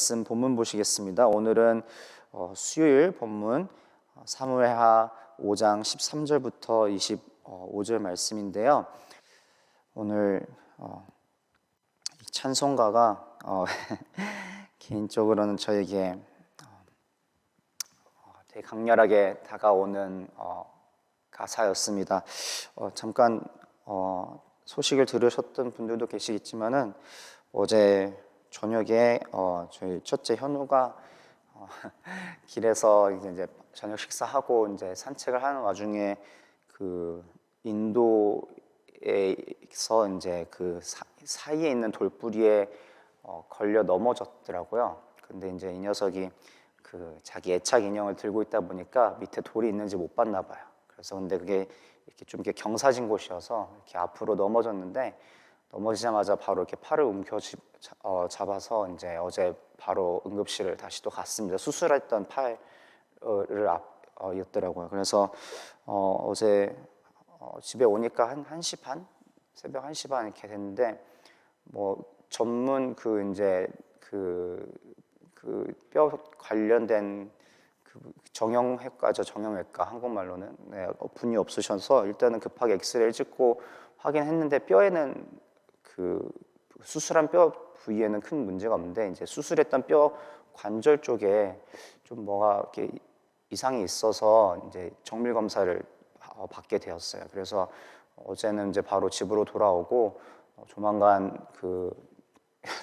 말씀 본문 보시겠습니다. 오늘은 수요일 본문 사무엘하 5장 13절부터 25절 말씀인데요. 오늘 이 찬송가가 개인적으로는 저에게 되게 강렬하게 다가오는 가사였습니다. 잠깐 소식을 들으셨던 분들도 계시겠지만은 어제 저녁에 저희 첫째 현우가 길에서 이제 저녁 식사하고 이제 산책을 하는 와중에 그 인도에서 이제 그 사이에 있는 돌부리에 걸려 넘어졌더라고요. 근데 이제 이 녀석이 그 자기 애착 인형을 들고 있다 보니까 밑에 돌이 있는지 못 봤나 봐요. 그래서 근데 그게 이렇게 좀 이렇게 경사진 곳이어서 이렇게 앞으로 넘어졌는데 넘어지자마자 바로 이렇게 팔을 잡아서 이제 어제 바로 응급실을 다시 또 갔습니다. 수술했던 팔을 였더라고요. 그래서 어제 집에 오니까 한 1시 반? 새벽 1시 반 이렇게 됐는데 뭐 전문 그 이제 그 뼈 관련된 그 정형외과죠. 정형외과 한국말로는 분이 없으셔서 일단은 급하게 엑스레이를 찍고 확인했는데 뼈에는 그 수술한 뼈 부위에는 큰 문제가 없는데 이제 수술했던 뼈 관절 쪽에 좀 뭐가 이렇게 이상이 있어서 이제 정밀 검사를 받게 되었어요. 그래서 어제는 이제 바로 집으로 돌아오고 조만간 그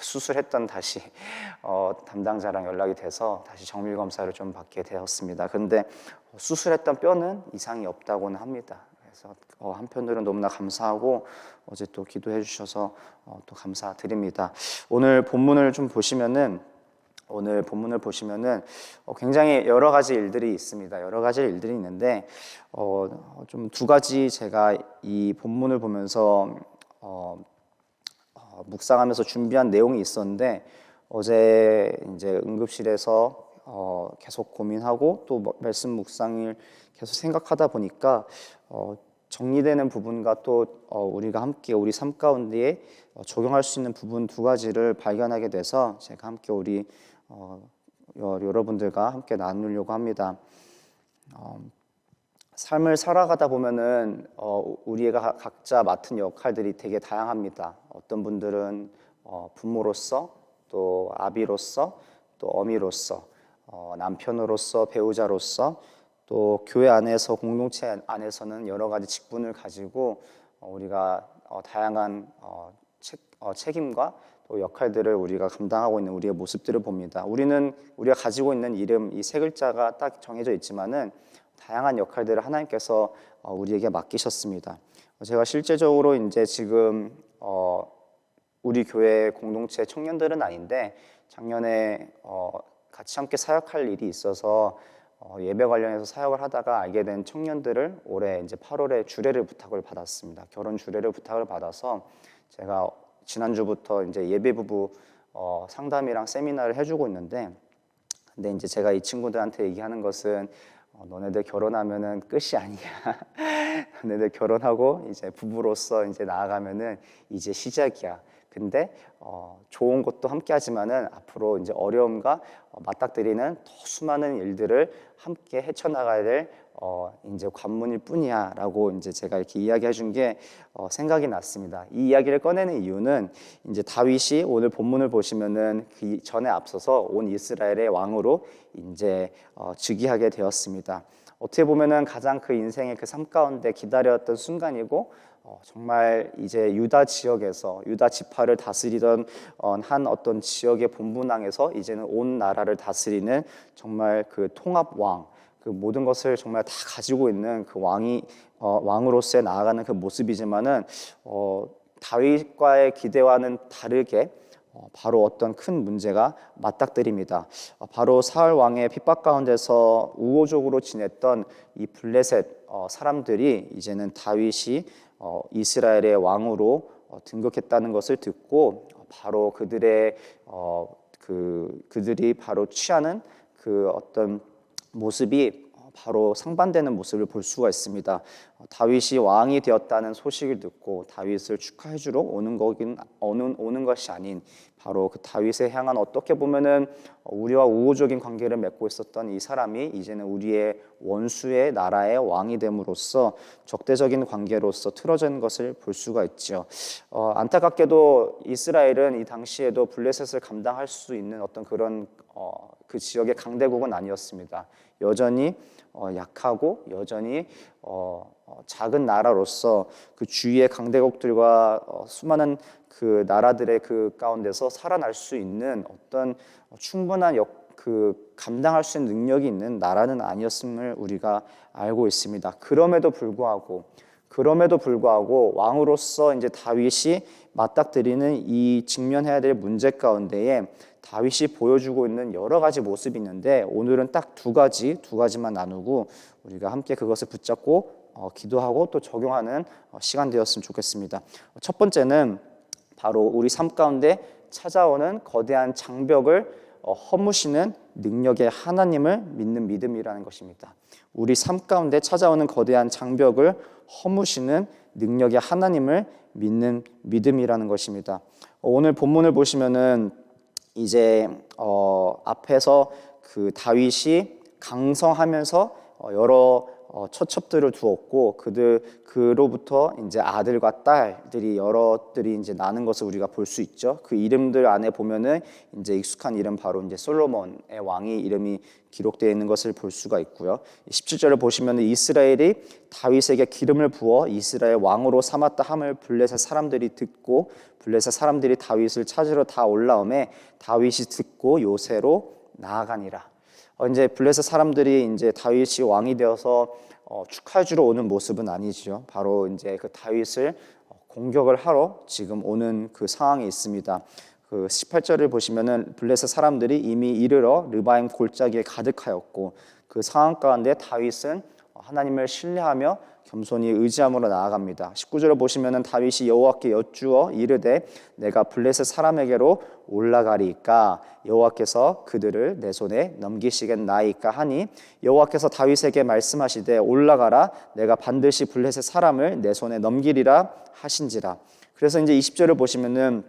수술했던 다시 담당자랑 연락이 돼서 다시 정밀 검사를 좀 받게 되었습니다. 그런데 수술했던 뼈는 이상이 없다고는 합니다. 그래서 한편으로는 너무나 감사하고 어제 또 기도해 주셔서 또 감사드립니다. 오늘 본문을 보시면은 굉장히 여러 가지 일들이 있습니다. 여러 가지 일들이 있는데 좀 두 가지 제가 이 본문을 보면서 묵상하면서 준비한 내용이 있었는데 어제 이제 응급실에서 계속 고민하고 또 말씀 묵상을 계속 생각하다 보니까 정리되는 부분과 또 우리가 함께 우리 삶 가운데에 적용할 수 있는 부분 두 가지를 발견하게 돼서 제가 함께 우리 여러분들과 함께 나누려고 합니다. 삶을 살아가다 보면은 우리가 각자 맡은 역할들이 되게 다양합니다. 어떤 분들은 부모로서, 또 아비로서, 또 어미로서, 남편으로서, 배우자로서, 또 교회 안에서 공동체 안에서는 여러 가지 직분을 가지고 우리가 다양한 책임과 또 역할들을 우리가 감당하고 있는 우리의 모습들을 봅니다. 우리가 가지고 있는 이름 이 세 글자가 딱 정해져 있지만은 다양한 역할들을 하나님께서 우리에게 맡기셨습니다. 제가 실제적으로 이제 지금 우리 교회 공동체 청년들은 아닌데 작년에 같이 함께 사역할 일이 있어서 예배 관련해서 사역을 하다가 알게 된 청년들을 올해 이제 8월에 주례를 부탁을 받았습니다. 결혼 주례를 부탁을 받아서 제가 지난주부터 이제 예배 부부 상담이랑 세미나를 해주고 있는데, 근데 이제 제가 이 친구들한테 얘기하는 것은 너네들 결혼하면은 끝이 아니야. 너네들 결혼하고 이제 부부로서 이제 나아가면은 이제 시작이야. 근데 좋은 것도 함께 하지만은 앞으로 이제 어려움과 맞닥뜨리는 더 수많은 일들을 함께 헤쳐나가야 될 이제 관문일 뿐이야라고 이제 제가 이렇게 이야기해 준 게 생각이 났습니다. 이 이야기를 꺼내는 이유는 이제 다윗이 오늘 본문을 보시면은 그 전에 앞서서 온 이스라엘의 왕으로 이제 즉위하게 되었습니다. 어떻게 보면은 가장 그 인생의 그 삶 가운데 기다렸던 순간이고 정말 이제 유다 지역에서 유다 지파를 다스리던 한 어떤 지역의 본분왕에서 이제는 온 나라를 다스리는 정말 그 통합 왕, 그 모든 것을 정말 다 가지고 있는 그 왕이 왕으로서의 나아가는 그 모습이지만은 다윗과의 기대와는 다르게 바로 어떤 큰 문제가 맞닥뜨립니다. 바로 사울 왕의 핍박 가운데서 우호적으로 지냈던 이 블레셋 사람들이 이제는 다윗이 이스라엘의 왕으로 등극했다는 것을 듣고 바로 그들이 바로 취하는 그 어떤 모습이 바로 상반되는 모습을 볼 수가 있습니다. 다윗이 왕이 되었다는 소식을 듣고 다윗을 축하해 주러 오는 것이 아닌 바로 그 다윗에 향한 어떻게 보면은 우리와 우호적인 관계를 맺고 있었던 이 사람이 이제는 우리의 원수의 나라의 왕이 됨으로써 적대적인 관계로서 틀어진 것을 볼 수가 있죠. 안타깝게도 이스라엘은 이 당시에도 블레셋을 감당할 수 있는 어떤 그런 그 지역의 강대국은 아니었습니다. 여전히 약하고 여전히 작은 나라로서 그 주위의 강대국들과 수많은 그 나라들의 그 가운데서 살아날 수 있는 어떤 충분한 그 감당할 수 있는 능력이 있는 나라는 아니었음을 우리가 알고 있습니다. 그럼에도 불구하고 왕으로서 이제 다윗이 맞닥뜨리는 이 직면해야 될 문제 가운데에 다윗이 보여주고 있는 여러 가지 모습이 있는데 오늘은 딱 두 가지만 나누고 우리가 함께 그것을 붙잡고 기도하고 또 적용하는 시간 되었으면 좋겠습니다. 첫 번째는 바로 우리 삶 가운데 찾아오는 거대한 장벽을 허무시는 능력의 하나님을 믿는 믿음이라는 것입니다. 우리 삶 가운데 찾아오는 거대한 장벽을 허무시는 능력의 하나님을 믿는 믿음이라는 것입니다. 오늘 본문을 보시면은 이제 앞에서 그 다윗이 강성하면서 여러 처첩들을 두었고 그로부터 이제 아들과 딸들이 여러들이 이제 나는 것을 우리가 볼 수 있죠. 그 이름들 안에 보면은 이제 익숙한 이름 바로 이제 솔로몬의 왕이 이름이 기록되어 있는 것을 볼 수가 있고요. 17절을 보시면은 이스라엘이 다윗에게 기름을 부어 이스라엘 왕으로 삼았다 함을 블레셋 사람들이 듣고 블레셋 사람들이 다윗을 찾으러 다 올라오매 다윗이 듣고 요새로 나아가니라. 이제 블레셋 사람들이 이제 다윗이 왕이 되어서 축하해 주러 오는 모습은 아니죠. 바로 이제 그 다윗을 공격을 하러 지금 오는 그 상황이 있습니다. 그 18절을 보시면은 블레셋 사람들이 이미 이르러 르바임 골짜기에 가득하였고 그 상황 가운데 다윗은 하나님을 신뢰하며 겸손히 의지함으로 나아갑니다. 19절을 보시면은 다윗이 여호와께 여쭈어 이르되 내가 블레셋 사람에게로 올라가리이까 여호와께서 그들을 내 손에 넘기시겠나이까 하니 여호와께서 다윗에게 말씀하시되 올라가라 내가 반드시 블레셋 사람을 내 손에 넘기리라 하신지라. 그래서 이제 20절을 보시면은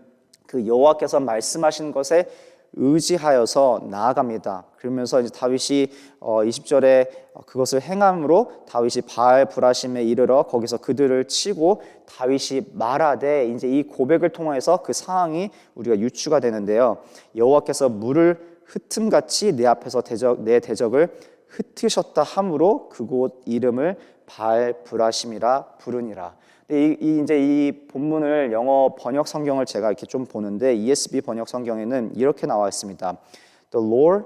그 여호와께서 말씀하신 것에 의지하여서 나아갑니다. 그러면서 이제 다윗이 20절에 그것을 행함으로 다윗이 바알 브라심에 이르러 거기서 그들을 치고 다윗이 말하되 이제 이 고백을 통해서 그 상황이 우리가 유추가 되는데요. 여호와께서 물을 흩음같이 내 앞에서 내 대적을 흩으셨다 함으로 그곳 이름을 바알 브라심이라 부르니라. 이제 이 본문을 영어 번역 성경을 제가 이렇게 좀 보는데 ESV 번역 성경에는 이렇게 나와 있습니다. The Lord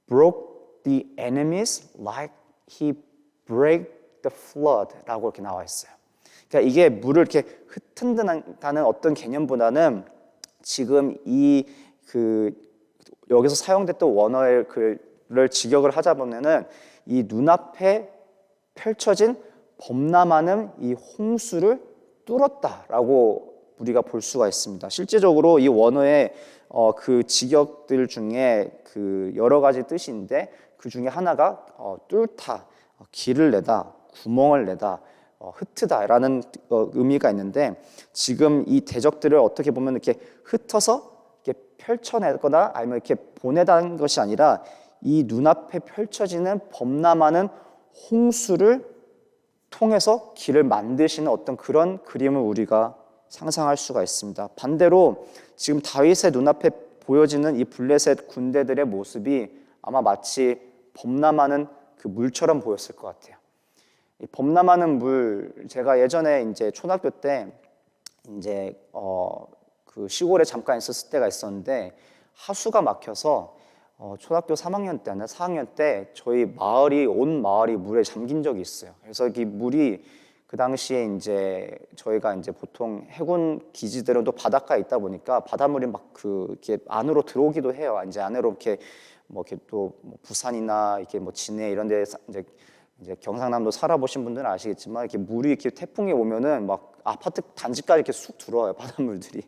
broke the enemies like he break the flood라고 이렇게 나와 있어요. 그러니까 이게 물을 이렇게 흩은다는 어떤 개념보다는 지금 이 여기서 사용됐던 원어를 직역을 하자 보면은 이 눈앞에 펼쳐진 범람 많은 이 홍수를 뚫었다라고 우리가 볼 수가 있습니다. 실제적으로 이 원어의 그 직역들 중에 그 여러 가지 뜻인데 그 중에 하나가 뚫다, 길을 내다, 구멍을 내다, 흩트다라는 의미가 있는데 지금 이 대적들을 어떻게 보면 이렇게 흩어서 이렇게 펼쳐내거나 아니면 이렇게 보내다는 것이 아니라 이 눈앞에 펼쳐지는 범람하는 홍수를 통해서 길을 만드시는 어떤 그런 그림을 우리가 상상할 수가 있습니다. 반대로 지금 다윗의 눈앞에 보여지는 이 블레셋 군대들의 모습이 아마 마치 범람하는 그 물처럼 보였을 것 같아요. 이 범람하는 물, 제가 예전에 이제 초등학교 때 이제 그 시골에 잠깐 있었을 때가 있었는데 하수가 막혀서 초등학교 3학년 때나 4학년 때 저희 온 마을이 물에 잠긴 적이 있어요. 그래서 이 물이 그 당시에 이제 저희가 이제 보통 해군 기지들은 또 바닷가에 있다 보니까 바닷물이 막 이렇게 안으로 들어오기도 해요. 이제 안으로 이렇게 이렇게 또 부산이나 이렇게 진해 이런 데 이제 경상남도 살아보신 분들은 아시겠지만 이렇게 물이 이렇게 태풍이 오면은 막 아파트 단지까지 이렇게 쑥 들어와요, 바닷물들이.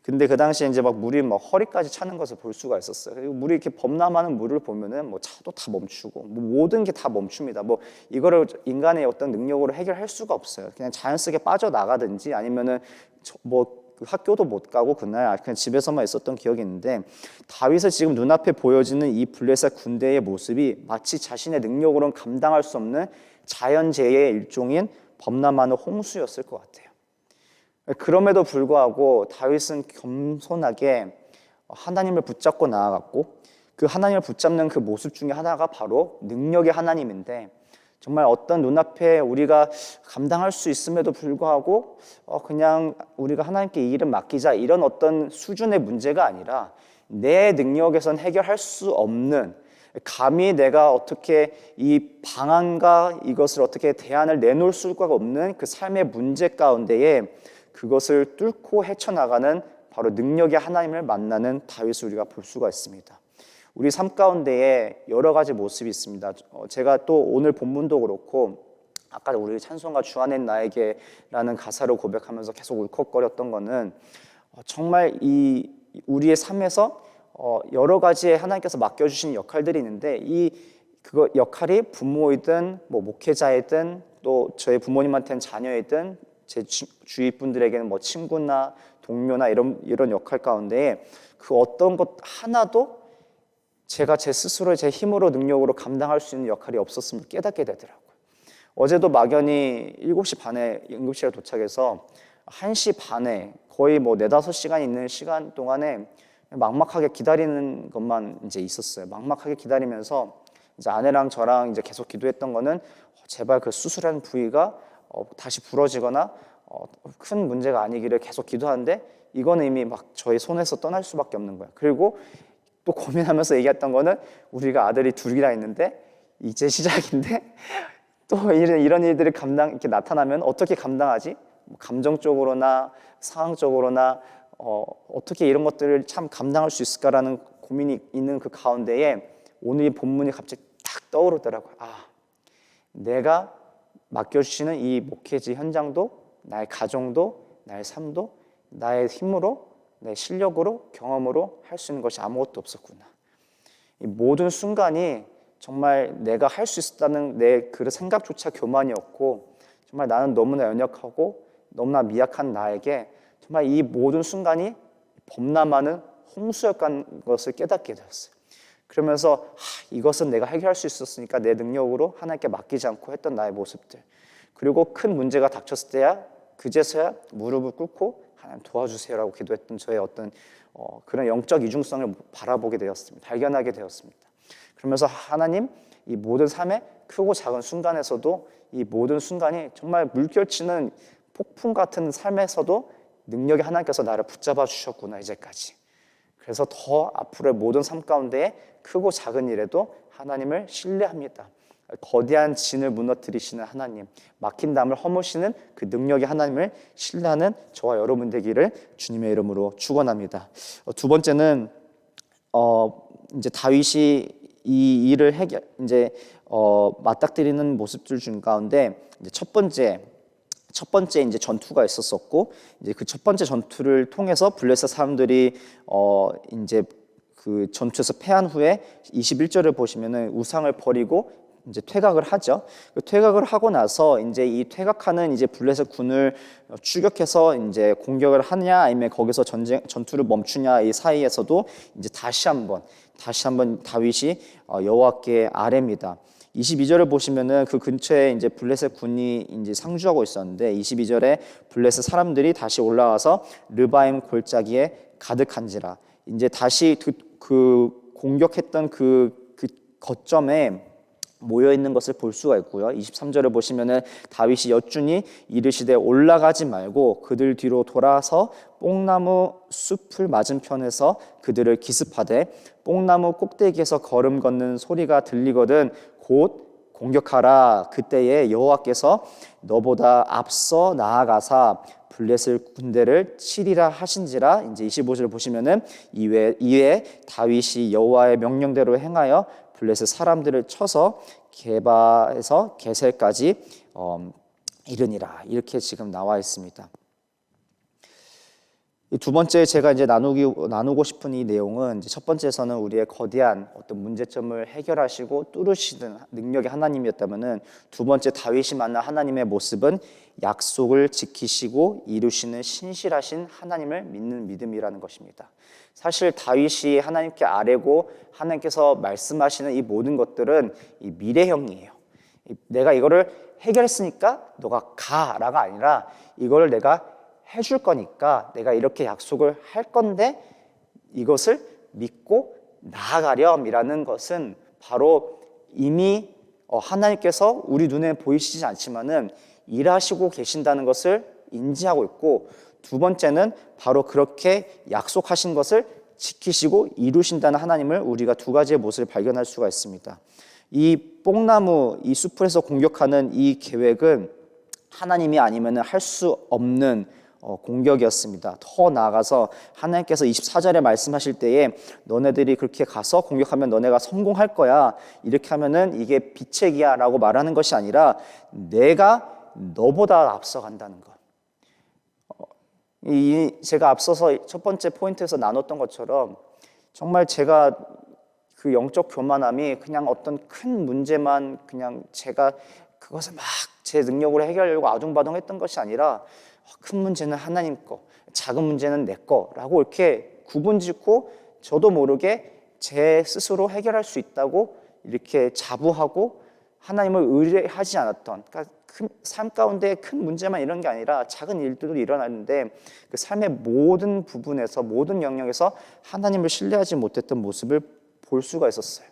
근데 그 당시에 이제 막 물이 막 허리까지 차는 것을 볼 수가 있었어요. 그리고 물이 이렇게 범람하는 물을 보면은 뭐 차도 다 멈추고 뭐 모든 게 다 멈춥니다. 뭐 이거를 인간의 어떤 능력으로 해결할 수가 없어요. 그냥 자연스럽게 빠져나가든지 아니면은 뭐 학교도 못 가고 그날 그냥 집에서만 있었던 기억이 있는데, 다윗의 지금 눈앞에 보여지는 이 블레셋 군대의 모습이 마치 자신의 능력으로는 감당할 수 없는 자연재해의 일종인 범람하는 홍수였을 것 같아요. 그럼에도 불구하고 다윗은 겸손하게 하나님을 붙잡고 나아갔고, 그 하나님을 붙잡는 그 모습 중에 하나가 바로 능력의 하나님인데, 정말 어떤 눈앞에 우리가 감당할 수 있음에도 불구하고 그냥 우리가 하나님께 이 일을 맡기자, 이런 어떤 수준의 문제가 아니라 내 능력에선 해결할 수 없는, 감히 내가 어떻게 이 방안과 이것을 어떻게 대안을 내놓을 수가 없는 그 삶의 문제 가운데에 그것을 뚫고 헤쳐나가는 바로 능력의 하나님을 만나는 다윗을 우리가 볼 수가 있습니다. 우리 삶 가운데에 여러 가지 모습이 있습니다. 제가 또 오늘 본문도 그렇고 아까 우리 찬송가 주 안에 나에게라는 가사를 고백하면서 계속 울컥거렸던 거는 정말 이 우리의 삶에서 여러 가지의 하나님께서 맡겨주신 역할들이 있는데, 그 역할이 부모이든 뭐 목회자이든 또 저희 부모님한테는 자녀이든 제 주위 분들에게는 뭐 친구나 동료나 이런 역할 가운데 그 어떤 것 하나도 제가 제 스스로의 제 힘으로 능력으로 감당할 수 있는 역할이 없었음을 깨닫게 되더라고요. 어제도 막연히 7시 반에 응급실에 도착해서 1시 반에 거의 뭐 4-5시간 있는 시간 동안에 막막하게 기다리는 것만 이제 있었어요. 막막하게 기다리면서 이제 아내랑 저랑 이제 계속 기도했던 거는 제발 그 수술한 부위가 다시 부러지거나 큰 문제가 아니기를 계속 기도하는데, 이거는 이미 막 저희 손에서 떠날 수밖에 없는 거예요. 그리고 또 고민하면서 얘기했던 거는 우리가 아들이 둘이나 있는데 이제 시작인데 또 이런 일들이 이렇게 나타나면 어떻게 감당하지? 감정적으로나 상황적으로나 어떻게 이런 것들을 참 감당할 수 있을까라는 고민이 있는 그 가운데에 오늘 이 본문이 갑자기 딱 떠오르더라고요. 내가 맡겨주시는 이 목회지 현장도, 나의 가정도, 나의 삶도 나의 힘으로, 내 실력으로, 경험으로 할 수 있는 것이 아무것도 없었구나. 이 모든 순간이 정말 내가 할 수 있었다는 내 그 생각조차 교만이었고, 정말 나는 너무나 연약하고 너무나 미약한 나에게 정말 이 모든 순간이 범람하는 홍수였다는 것을 깨닫게 되었어요. 그러면서 이것은 내가 해결할 수 있었으니까 내 능력으로 하나님께 맡기지 않고 했던 나의 모습들, 그리고 큰 문제가 닥쳤을 때야 그제서야 무릎을 꿇고 하나님 도와주세요라고 기도했던 저의 어떤 그런 영적 이중성을 바라보게 되었습니다. 발견하게 되었습니다. 그러면서 하나님, 이 모든 삶의 크고 작은 순간에서도 이 모든 순간이 정말 물결치는 폭풍 같은 삶에서도 능력의 하나님께서 나를 붙잡아 주셨구나 이제까지. 그래서 더 앞으로의 모든 삶 가운데 크고 작은 일에도 하나님을 신뢰합니다. 거대한 진을 무너뜨리시는 하나님, 막힌 담을 허무시는 그 능력의 하나님을 신뢰하는 저와 여러분 되기를 주님의 이름으로 축원합니다. 두 번째는 이제 다윗이 이 일을 맞닥뜨리는 모습들 중 가운데 이제 첫 번째 이제 전투가 있었었고, 이제 그 첫 번째 전투를 통해서 블레셋 사람들이 이제 그 전투에서 패한 후에 21절을 보시면은 우상을 버리고 이제 퇴각을 하죠. 그 퇴각을 하고 나서 이제 이 퇴각하는 이제 블레셋 군을 추격해서 이제 공격을 하냐 아니면 거기서 전투를 멈추냐, 이 사이에서도 이제 다시 한번 다윗이 여호와께 아뢰입니다. 22절을 보시면은 그 근처에 이제 블레셋 군이 이제 상주하고 있었는데, 22절에 블레셋 사람들이 다시 올라와서 르바임 골짜기에 가득한지라, 이제 다시 그 공격했던 그 거점에 모여 있는 것을 볼 수가 있고요. 23절을 보시면은 다윗이 여쭈니 이르시되 올라가지 말고 그들 뒤로 돌아서 뽕나무 숲을 맞은편에서 그들을 기습하되 뽕나무 꼭대기에서 걸음 걷는 소리가 들리거든 곧 공격하라. 그때에 여호와께서 너보다 앞서 나아가사 블레셋 군대를 치리라 하신지라. 이제 25절을 보시면은 이에 다윗이 여호와의 명령대로 행하여 블레셋 사람들을 쳐서 게바에서 게셀까지 이르니라. 이렇게 지금 나와 있습니다. 이 두 번째 제가 이제 나누고 싶은 이 내용은 이제 첫 번째에서는 우리의 거대한 어떤 문제점을 해결하시고 뚫으시는 능력의 하나님이었다면은 두 번째 다윗이 만난 하나님의 모습은 약속을 지키시고 이루시는 신실하신 하나님을 믿는 믿음이라는 것입니다. 사실 다윗이 하나님께 아뢰고 하나님께서 말씀하시는 이 모든 것들은 이 미래형이에요. 내가 이거를 해결했으니까 너가 가라가 아니라 이거를 내가 해줄 거니까 내가 이렇게 약속을 할 건데 이것을 믿고 나아가렴이라는 것은 바로 이미 하나님께서 우리 눈에 보이시지 않지만은 일하시고 계신다는 것을 인지하고 있고, 두 번째는 바로 그렇게 약속하신 것을 지키시고 이루신다는 하나님을 우리가 두 가지의 모습을 발견할 수가 있습니다. 이 뽕나무, 이 숲에서 공격하는 이 계획은 하나님이 아니면 할 수 없는 공격이었습니다. 더 나아가서 하나님께서 24절에 말씀하실 때에 너네들이 그렇게 가서 공격하면 너네가 성공할 거야, 이렇게 하면은 이게 빛의 기야 라고 말하는 것이 아니라 내가 너보다 앞서간다는 것. 제가 앞서서 첫 번째 포인트에서 나눴던 것처럼 정말 제가 그 영적 교만함이 그냥 어떤 큰 문제만 그냥 제가 그것을 막 제 능력으로 해결하려고 아둥바둥했던 것이 아니라 큰 문제는 하나님 거, 작은 문제는 내 거라고 이렇게 구분짓고 저도 모르게 제 스스로 해결할 수 있다고 이렇게 자부하고 하나님을 의뢰하지 않았던, 그러니까 삶 가운데 큰 문제만 이런 게 아니라 작은 일들도 일어났는데 그 삶의 모든 부분에서 모든 영역에서 하나님을 신뢰하지 못했던 모습을 볼 수가 있었어요.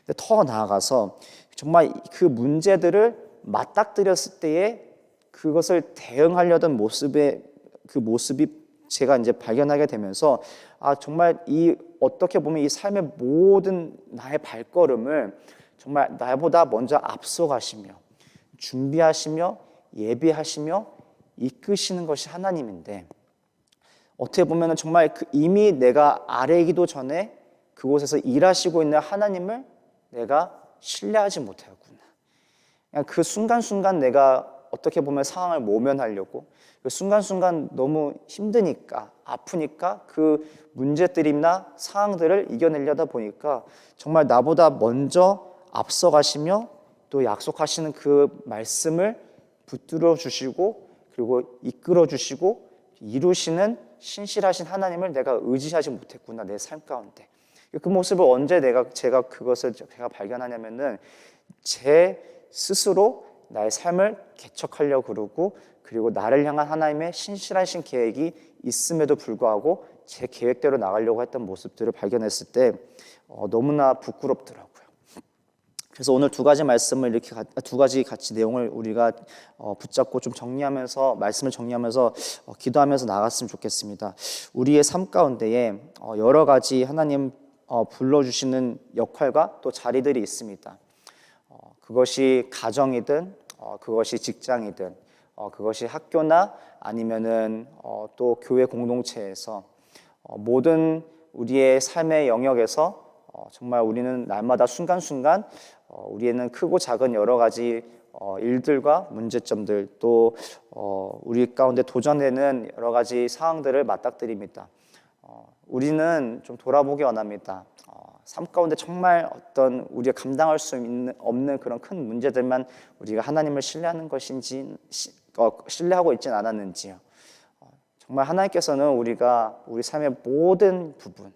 근데 더 나아가서 정말 그 문제들을 맞닥뜨렸을 때에 그것을 대응하려던 모습의 그 모습이 제가 이제 발견하게 되면서 정말 이 어떻게 보면 이 삶의 모든 나의 발걸음을 정말 나보다 먼저 앞서가시며 준비하시며 예비하시며 이끄시는 것이 하나님인데, 어떻게 보면 정말 이미 내가 아뢰기도 전에 그곳에서 일하시고 있는 하나님을 내가 신뢰하지 못하였구나. 그냥 그 순간순간 내가 어떻게 보면 상황을 모면하려고, 그 순간순간 너무 힘드니까 아프니까 그 문제들이나 상황들을 이겨내려다 보니까 정말 나보다 먼저 앞서가시며 또 약속하시는 그 말씀을 붙들어 주시고 그리고 이끌어 주시고 이루시는 신실하신 하나님을 내가 의지하지 못했구나, 내 삶 가운데. 그 모습을 언제 제가 그것을 제가 발견하냐면은 제 스스로 나의 삶을 개척하려고 그러고, 그리고 나를 향한 하나님의 신실하신 계획이 있음에도 불구하고 제 계획대로 나가려고 했던 모습들을 발견했을 때 너무나 부끄럽더라고요. 그래서 오늘 두 가지 말씀을 이렇게 두 가지 같이 내용을 우리가 붙잡고 좀 정리하면서 말씀을 정리하면서 기도하면서 나갔으면 좋겠습니다. 우리의 삶 가운데에 여러 가지 하나님 불러주시는 역할과 또 자리들이 있습니다. 그것이 가정이든 그것이 직장이든 그것이 학교나 아니면은 또 교회 공동체에서 모든 우리의 삶의 영역에서 정말 우리는 날마다 순간순간 우리에는 크고 작은 여러 가지 일들과 문제점들, 또 우리 가운데 도전되는 여러 가지 상황들을 맞닥뜨립니다. 우리는 좀 돌아보기 원합니다. 삶 가운데 정말 어떤 우리가 감당할 수 없는 그런 큰 문제들만 우리가 하나님을 신뢰하는 것인지 신뢰하고 있지는 않았는지요. 정말 하나님께서는 우리가 우리 삶의 모든 부분,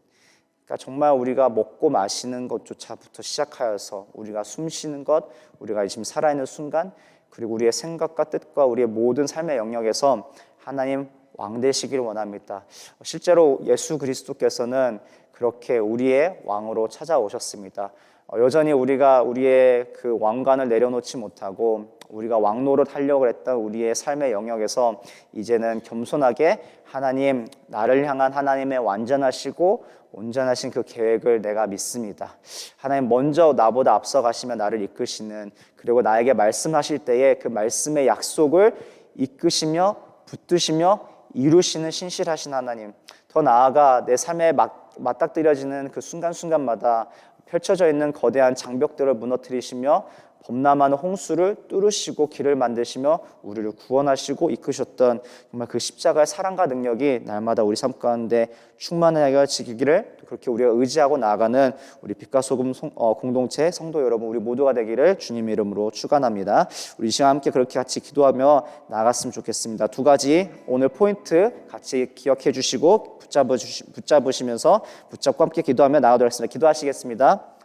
그러니까 정말 우리가 먹고 마시는 것조차부터 시작하여서 우리가 숨 쉬는 것, 우리가 지금 살아있는 순간, 그리고 우리의 생각과 뜻과 우리의 모든 삶의 영역에서 하나님 왕 되시기를 원합니다. 실제로 예수 그리스도께서는 그렇게 우리의 왕으로 찾아오셨습니다. 여전히 우리가 우리의 그 왕관을 내려놓지 못하고 우리가 왕노릇 하려고 했던 우리의 삶의 영역에서 이제는 겸손하게 하나님, 나를 향한 하나님의 완전하시고 온전하신 그 계획을 내가 믿습니다. 하나님 먼저 나보다 앞서가시며 나를 이끄시는, 그리고 나에게 말씀하실 때에 그 말씀의 약속을 이끄시며 붙드시며 이루시는 신실하신 하나님, 더 나아가 내 삶에 맞닥뜨려지는 그 순간순간마다 펼쳐져 있는 거대한 장벽들을 무너뜨리시며 범람하는 홍수를 뚫으시고 길을 만드시며 우리를 구원하시고 이끄셨던 정말 그 십자가의 사랑과 능력이 날마다 우리 삶 가운데 충만하여지기를, 그렇게 우리가 의지하고 나아가는 우리 빛과 소금 공동체 성도 여러분 우리 모두가 되기를 주님의 이름으로 축원합니다. 우리 이 시간 함께 그렇게 같이 기도하며 나아갔으면 좋겠습니다. 두 가지 오늘 포인트 같이 기억해 주시고 붙잡으시면서 붙잡고 함께 기도하며 나아가도록 하겠습니다. 기도하시겠습니다.